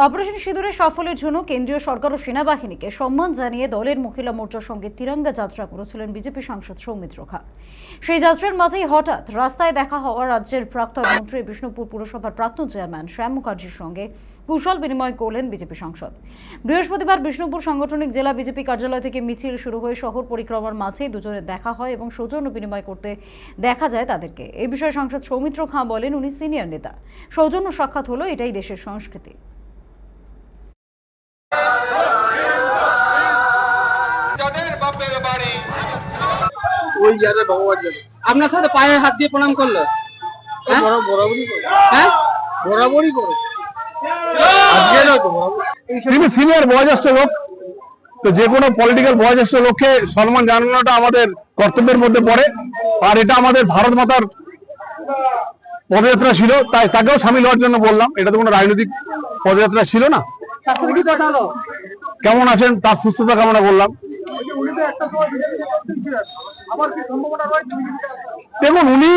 Operation সিঁদুরের সাফল্যের জন্য কেন্দ্রীয় সরকার ও সেনাবাহিনীকে সম্মান জানিয়ে দলের মহিলা মোর্চার সঙ্গে তিরঙ্গা যাত্রা করেছিলেন বিজেপি সাংসদ সৌমিত্র খা। সেই যাত্রার মাঝেই হঠাৎ রাস্তায় দেখা হওয়া রাজ্যের প্রাক্তন মন্ত্রী বিষ্ণুপুর পুরসভার প্রাক্তন চেয়ারম্যান শ্যাম মুখার্জির সঙ্গে কুশল বিনিময় করলেন বিজেপি সাংসদ। বৃহস্পতিবার বিষ্ণুপুর সাংগঠনিক জেলা বিজেপি কার্যালয় থেকে মিছিল শুরু হয়ে শহর পরিক্রমার মাঝেই দুজনের দেখা হয় এবং সৌজন্য বিনিময় করতে দেখা যায় তাদেরকে। এই বিষয়ে সাংসদ সৌমিত্র খা বলেন, উনি সিনিয়র নেতা, সৌজন্য সাক্ষাৎ হলো এটাই দেশের সংস্কৃতি। আপনার সাথে পায়ে হাত দিয়ে প্রণাম করলো, বরাবরই করো। তিনি সিনিয়র বয়োজ্যেষ্ঠ লোক, তো যে কোনো পলিটিক্যাল বয়োজ্যেষ্ঠ লোককে সম্মান জানানোটা আমাদের কর্তব্যের মধ্যে পড়ে। আর এটা আমাদের ভারত মাতার পদযাত্রা ছিল, তাই তাকেও সামিল হওয়ার জন্য বললাম। এটা তো কোনো রাজনৈতিক পদযাত্রা ছিল না। কেমন আছেন তার সুস্থতা কামনা করলাম। দেখুন, উনি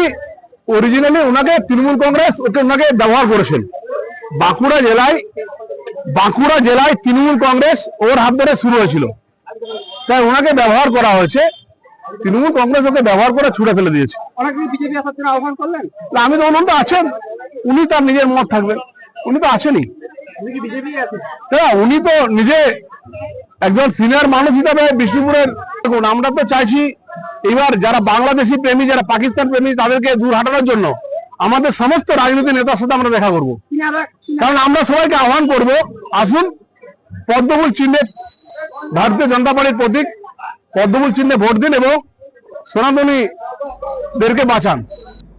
অরিজিনালি ওনাকে তৃণমূল কংগ্রেস ওনাকে ব্যবহার করেছেন। বাঁকুড়া জেলায় তৃণমূল কংগ্রেস ওর হাত ধরে শুরু হয়েছিল, তাই ওনাকে ব্যবহার করা হয়েছে। তৃণমূল কংগ্রেস ওকে ব্যবহার করে ছুড়ে ফেলে দিয়েছে। আহ্বান করলেন? আমি তো বললাম তো আছেন, উনি তার নিজের মত থাকবেন, উনি তো আছেনই। উনি তো নিজে একজন সিনিয়র মানুষ হিসাবে বিষ্ণুপুরের। দেখুন, আমরা তো চাইছি এবার যারা বাংলাদেশি প্রেমী, যারা পাকিস্তান প্রেমী, তাদেরকে দূর হাঁটানোর জন্য আমাদের সমস্ত রাজনৈতিক নেতার সাথে আমরা দেখা করব। কারণ আমরা সবাইকে আহ্বান করব, আসুন পদ্মফুল চিহ্নে, ভারতীয় জনতা পার্টির প্রতীক পদ্মফুল চিহ্নে ভোট দিন এবং সনাতনীদেরকে বাঁচান।